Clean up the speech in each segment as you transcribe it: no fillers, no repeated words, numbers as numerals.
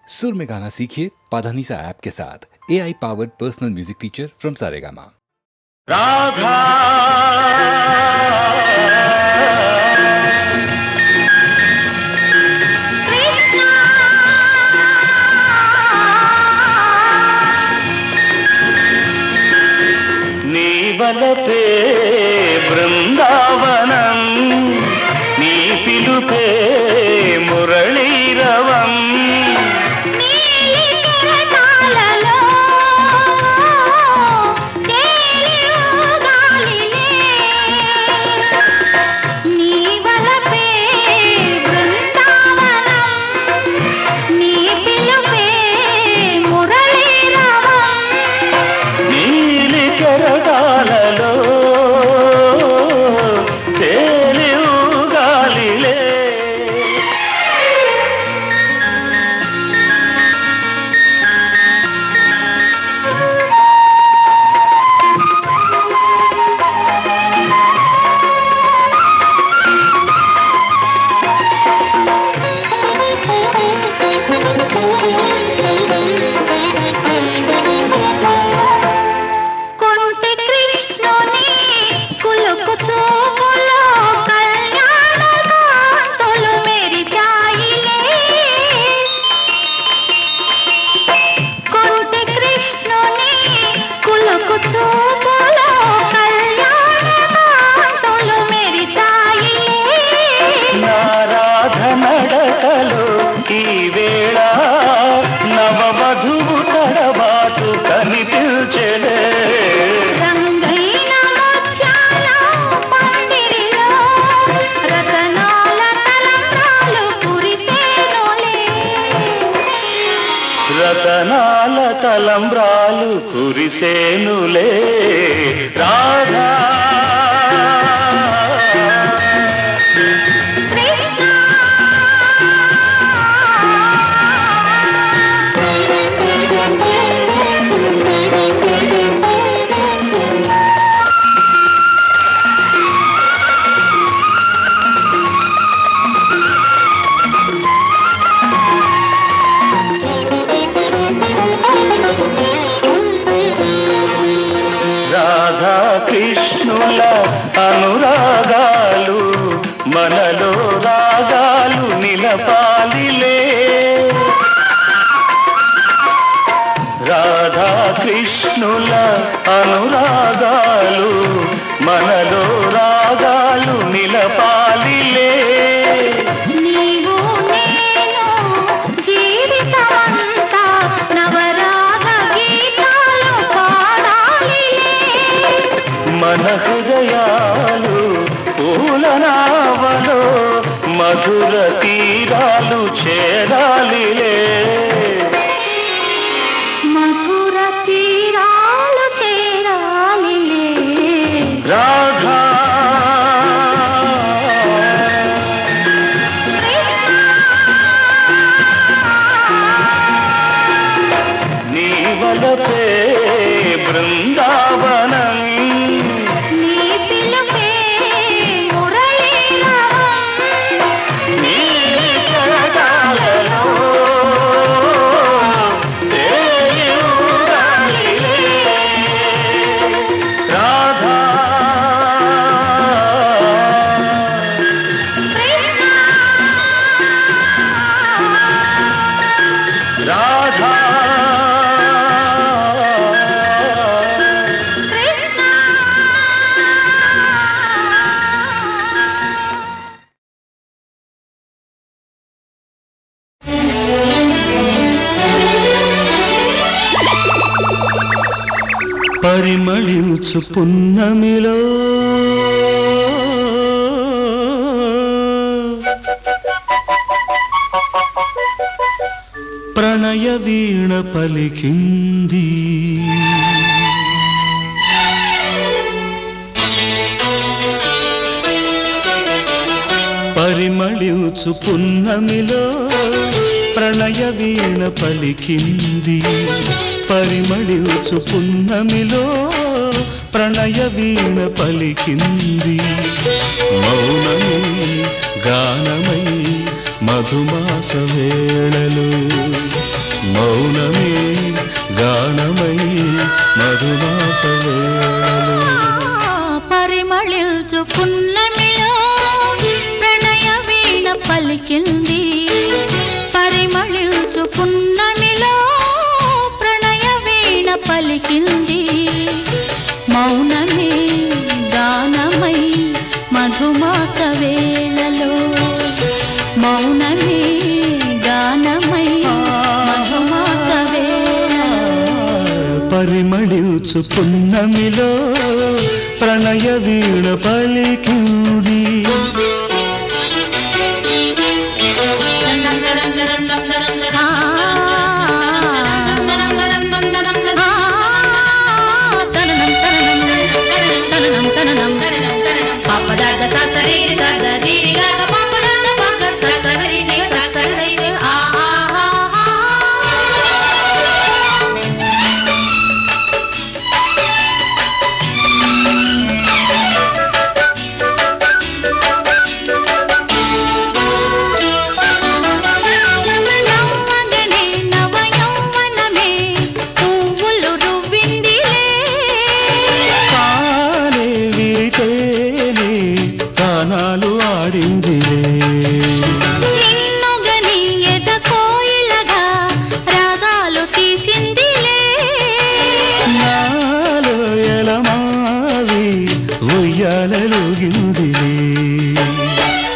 सुर में गाना सीखिए पाधानीसा ऐप के साथ। AI powered personal music teacher from Saregama. Radha नीवलपे बृंदावनं नी पिलुपे मुरळीरवं రతనాల తలంబ్రాలు కురిసేనులే రాధా కృష్ణుల అనురాగాలు మనలో రాగాలు నిలపాలిలే రాధా కృష్ణుల అనురాగాలు మనలో రాగాలు నిలపాలిలే మన హృదయాలు పూలనావలో మధుర తీరాలు చేరాలిలే మధుర తీరాలు చేరాలిలే రాధా నీ వలపే బృందావనం పరిమళించు పున్నమిలో ప్రణయ వీణ పలికింది పరిమళించు పున్నమిలో ప్రణయ వీణ పలికింది పరిమళించు పున్నమిలో ప్రణయ వీణ పలికింది మౌనమై గానమై మధుమాస వేళలు మౌనమే గానమై మధుమాస వేళలో పరిమళించు పున్నమిలో ప్రణయ వీణ పలికింది పరిమళించు పున్నమిలో ప్రణయ వీణ పలికింది మౌనమే గానమై మధుమాస వేళలో మౌనమే గానమై మధుమాస వేళలో పరిమళించు పున్నమిలో ప్రణయ వీణ పలికింది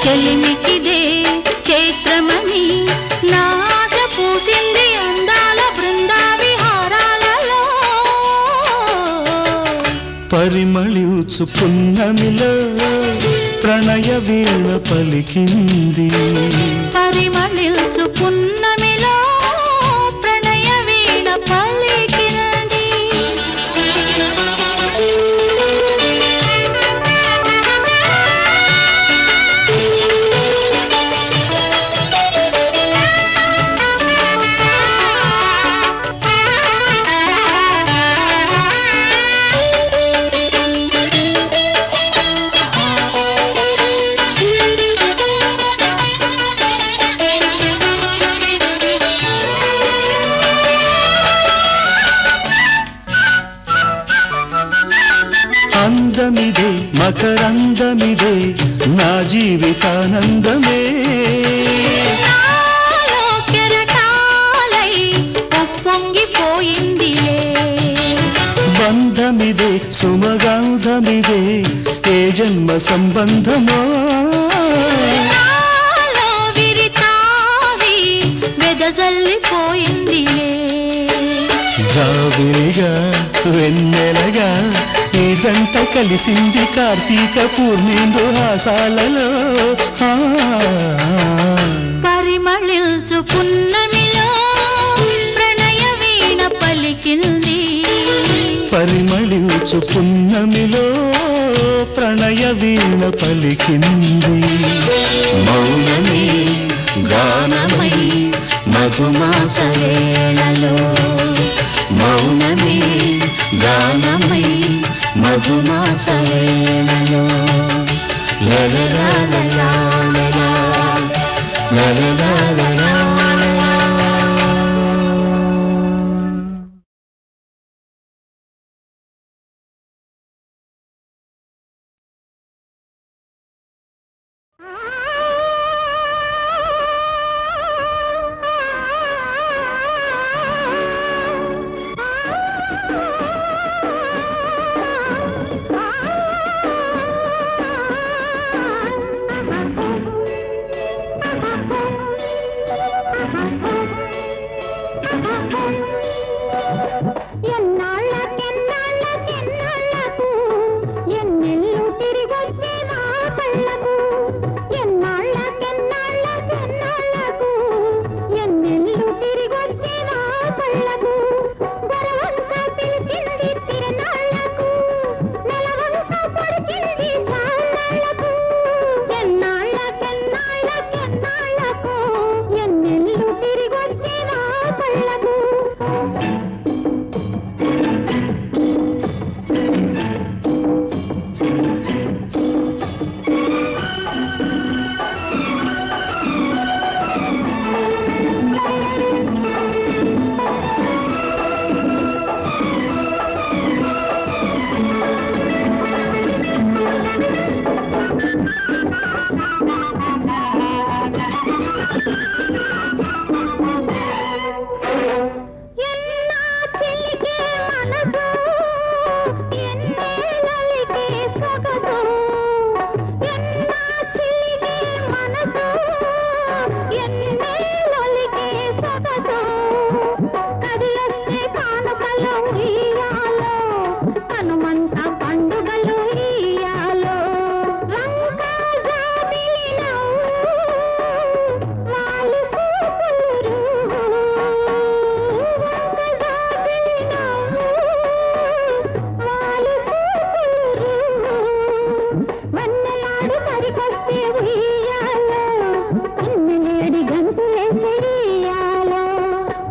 చెలిమికిదే చైత్రమని నాశ పూసింది అందాల బృందా విహారాలలో పరిమళించు పున్నమిలో ప్రణయ వీణ పలికింది పరిమళించు పున్నమిలో ప్రణయ వీణ పలికింది అందమిదే మకరందమిదే నా జీవితానందమే కెరటాలై పొంగిపోయిందిలే బంధమిదే సుమగంధమిదే ఏ జన్మ సంబంధమో విరితావి వెదజల్లిపోయిందిలే జాబిలిగా వెన్నెలగా ఈ జంట కలిసింది కార్తీక పూర్ణిందు హాసాలలో పరిమళించు పున్నమిలో ప్రణయ వీణ పలికింది పరిమళించు పున్నమిలో ప్రణయ వీణ పలికింది మౌనమే గానమై మధుమాస వేళలో మౌనమే గానమై మధుమాస వేళలో లలలా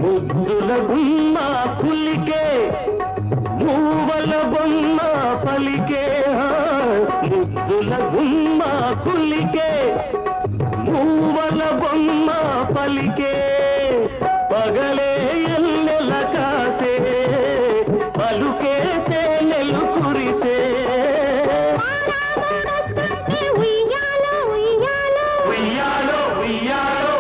ముద్దుల గుమ్మ కులికే మూవల బొమ్మ పలికే ముద్దుల గుమ్మ కులికే మూవల బొమ్మ పలికే పగలే ఎల్లెల కాసే పలుకే తేనెలు కురిసే ఉయ్యాలో ఉయ్యాలో ఉయ్యాలో ఉయ్యాలో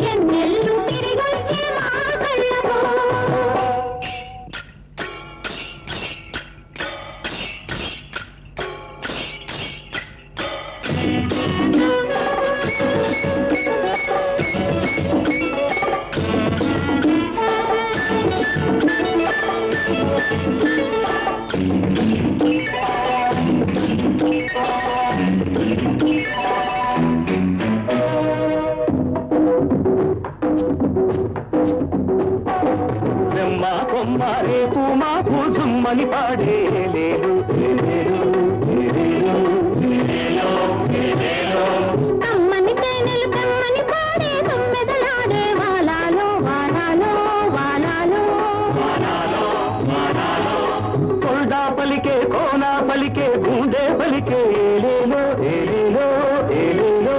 ఎన్నెల్లు తిరిగొచ్చే మా కళ్ళకు రేపు మాకు జుమ్మని పాడే లేదు కమ్మని తేనెలు కమ్మని పాడే తొమ్మెదలాడే వాలాలో వాలాలో వాలాలో కొల్డా పలికే కోనా పలికే గుండె పలికే ఏలేలో ఏలేలో ఏలేలో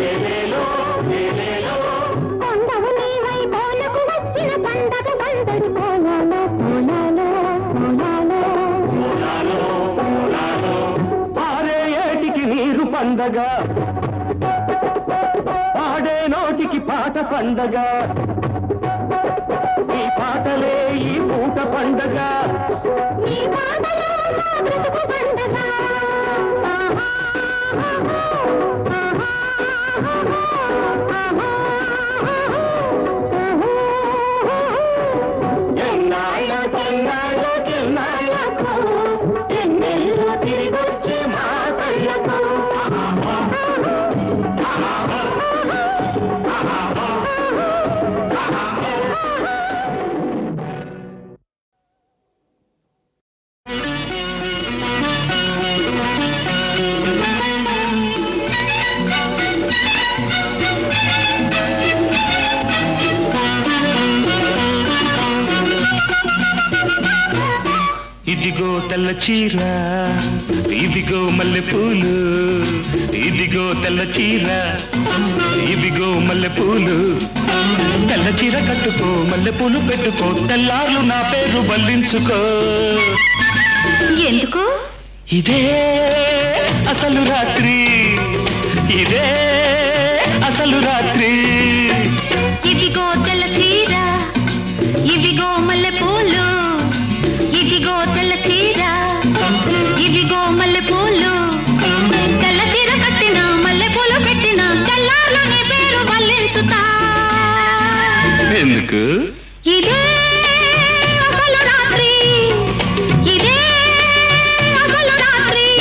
ఏలేలో ఏలేలో కొండవు నీవై కోలకు వచ్చిన పండగ సందడి కోలాలో కోలాలో కోలాలో పారే ఏటికి నీరు పండగ పాడే నోటికి పాట పండగ ఈ పాటలే ఈ పూట పండగ నీ పాటలో మా బ్రతుకు పండగ ఎన్నాళ్ళకు ఎన్నెల్లు తిరిగొచ్చే మా కళ్ళకు ఇదిగో తెల్ల చీర ఇదిగో మల్లెపూలు ఇదిగో తెల్ల చీర ఇదిగో మల్లెపూలు తెల్ల చీర కట్టుకో మల్లెపూలు పెట్టుకో తెల్లార్లు నా పేరు బల్లించుకో ఎందుకు ఇదే అసలు రాత్రి ఇదే అసలు రాత్రి ఇదిగో తెల్ల చీర ఇదిగో మల్లెపూలు ఇదిగో తెల్ల చీర ఇదిగో మల్లెపూలు తెల్ల చీర కట్టిన మల్లెపూలు పెట్టిన తెల్లార్లు నీ పేరు వల్లించుతా ఎందుకు ఇదే అసలు రాత్రి ఇదే అసలు రాత్రి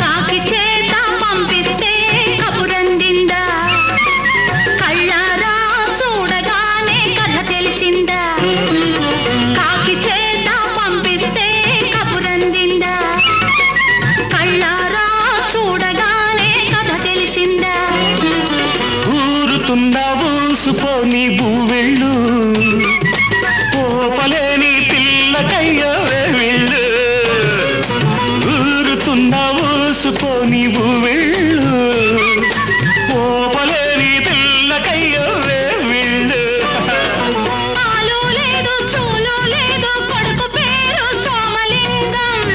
కాకి చేత పంపిస్తే కబురందిందా కళ్ళారా చూడగానే కథ తెలిసిందా కాకి చేత పంపిస్తే కబురందిందా కళ్ళారా చూడగానే కథ తెలిసిందా ఊరుతుందా ఊసుపోని భూవెళ్ళు పోపలేని పిల్లకయ్యో వెళ్ళు ఊరుతుందా ఊసుపోని భూవెళ్ళు పోపలేని పిల్లకయ్యో వెళ్ళు పాలు లేదు చూలు లేదు కొడుకు పేరు సోమలింగం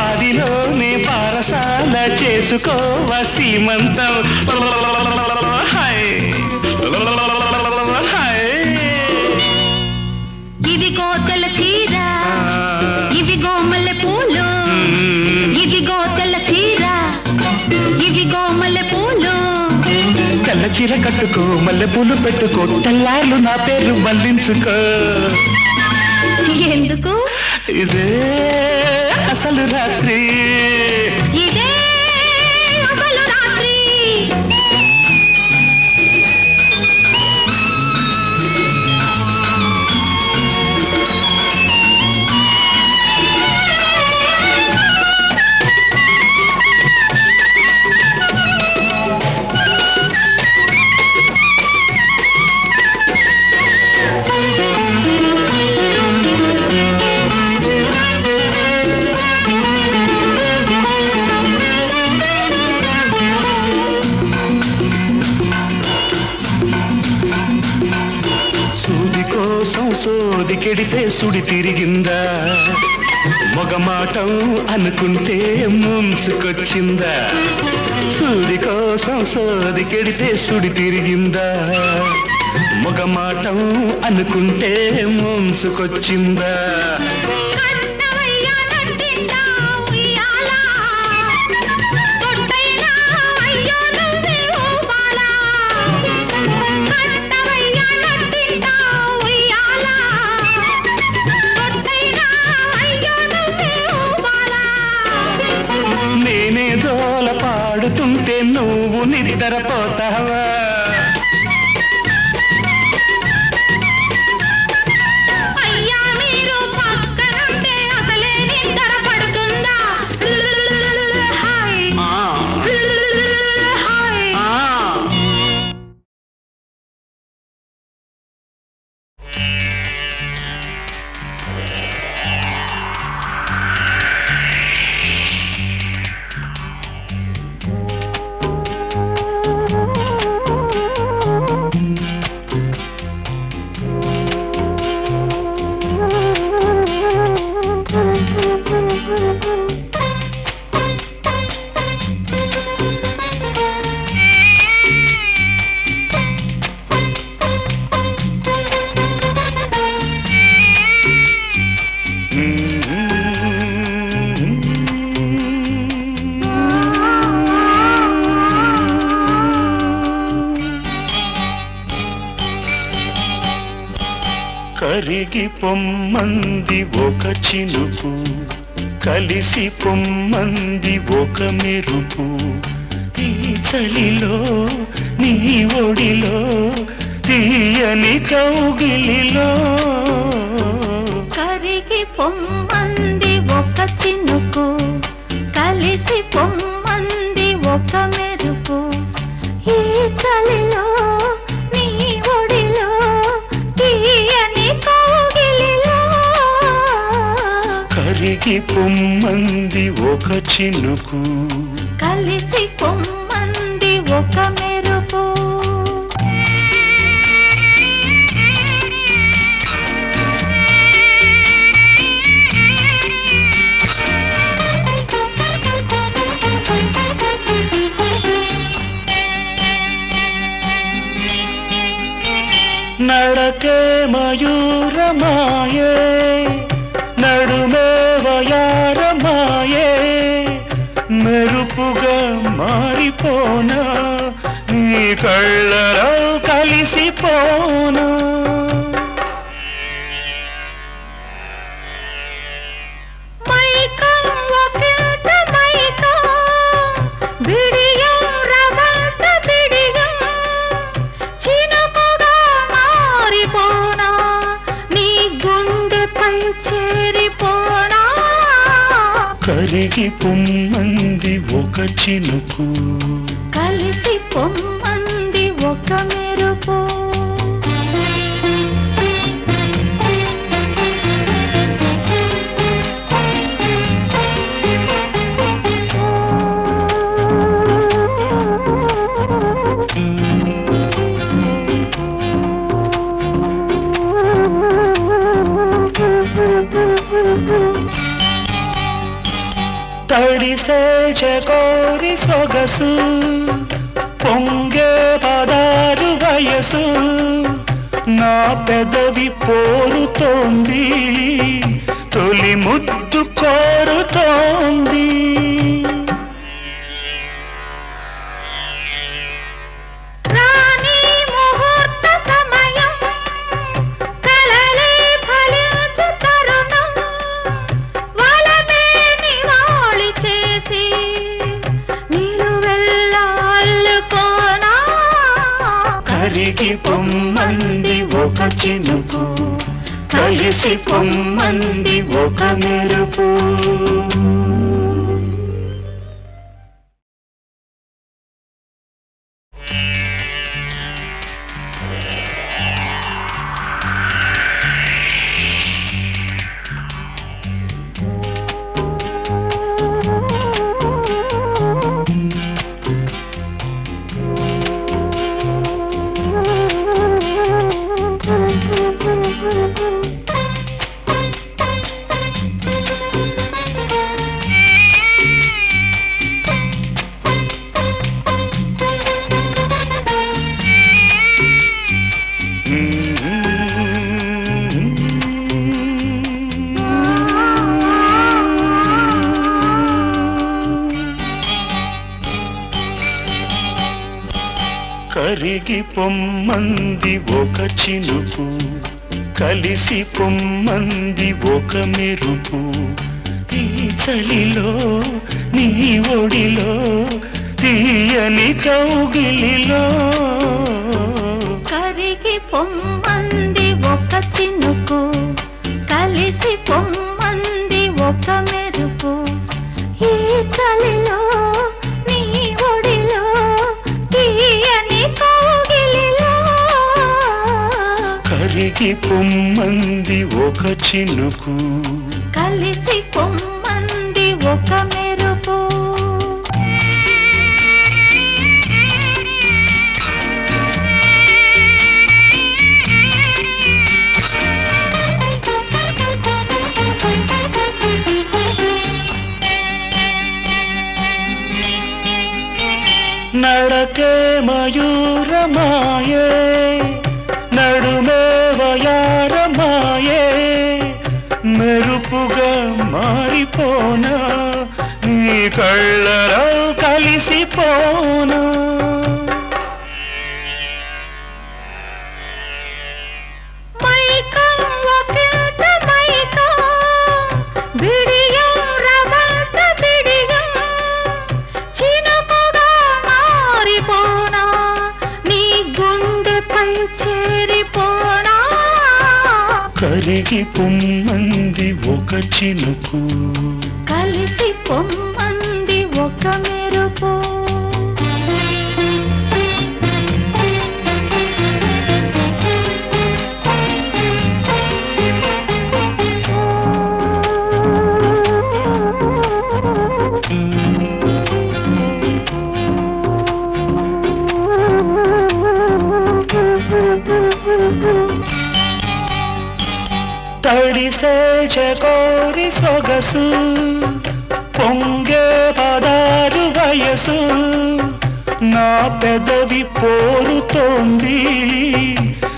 ఆదిలోనే పారసాల చేసు చేసుకోవా సీమంతం హాయ్ హాయ్ ఇదిగో తెల్ల చీర ఇవిగో మల్లె పూలు ఇదిగో తెల్ల చీర ఇవిగో మల్లె పూలు తెల్ల చీర కట్టుకో మల్లె పూలు పెట్టుకో తెల్లార్లు నా పేరు మళ్ళించుకో ఎందుకు ఇదే అసలు రాత్రి ఇదే అసలు రాత్రి సూది కోసం సోది కెడితే సుడి తిరిగిందా మొగమాటం అనుకుంటే ముంచుకొచ్చిందా సూది కోసం సోది కెడితే సుడి తిరిగిందా మొగమాటం అనుకుంటే ముంచుకొచ్చిందా నేనే దోల పాడుతుంటే నువ్వు నిద్రపోతావా అయ్యా మీరు పక్కనుంటే అసలే నిద్ర పడుతుందా హాయ్ హాయ్ కరిగి పొమ్మంది ఒక చినుకు కలిసి పొమ్మంది ఒక మెరుపు ఈ చలిలో నీ ఒడిలో తీయని కౌగిలిలో కరిగి పొమ్మంది ఒక చినుకు కలిసి పొమ్మంది ఒక మెరుపు ఈ చలిలో నీ ఒడిలో తీయని కౌగిలిలో కరిగి పొమ్మంది ఒక చినుకు కలిసి పొమ్మంది ఒక మెరుపు నడకే మయూరమాయే నడుమే వయారమాయే మెరుపుగా మారిపోనా నీ కళ్ళలో కలిసిపోనా కరిగి పొమ్మంది ఒక చినుకు కలిసి పొమ్మంది ఒక మెరుపు తడిసే చకోర కోరి సొగసు పొంగే పదారు వయసు నా పెదవి పోరుతోంది తొలి ముద్దు కోరుతోంది కరిగి పొమ్మంది ఒక చినుకు కలిసి పొమ్మంది ఒక మెరుపు కరిగి పొమ్మంది ఒక చినుకు కలిసి పొమ్మంది ఒక మెరుపు ఈ చలిలో నీ ఒడిలో తీయని కౌగిలిలో కరిగి పొమ్మంది ఒక చినుకు కలిసి పొమ్మంది ఒక మెరుపు ఈ చలిలో నీ ఒడిలో తీయని కౌగిలిలో కరిగి పొమ్మంది ఒక చినుకు కలిసి పొమ్మంది ఒక మెరుపు నడకే మయూరమాయే నడుమే వయారమాయే మెరుపుగా మారిపోనా నీ కళ్ళలో కలిసిపోనా కరిగి పొమ్మంది ఒక చినుకు కలిసి పొమ్మంది ఒక మెరుపు తడిసే చకోరి సొగసు పొంగే పదారు వయసు నా పెదవి పోరుతోంది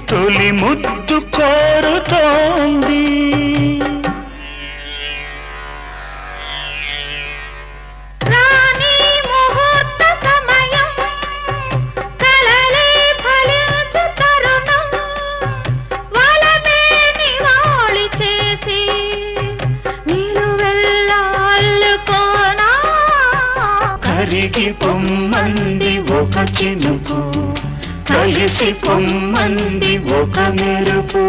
తొలి ముద్దు కోరుతోంది కరిగి పొమ్మంది ఒక చినుకు కలిసి పొమ్మంది ఒక మెరుపు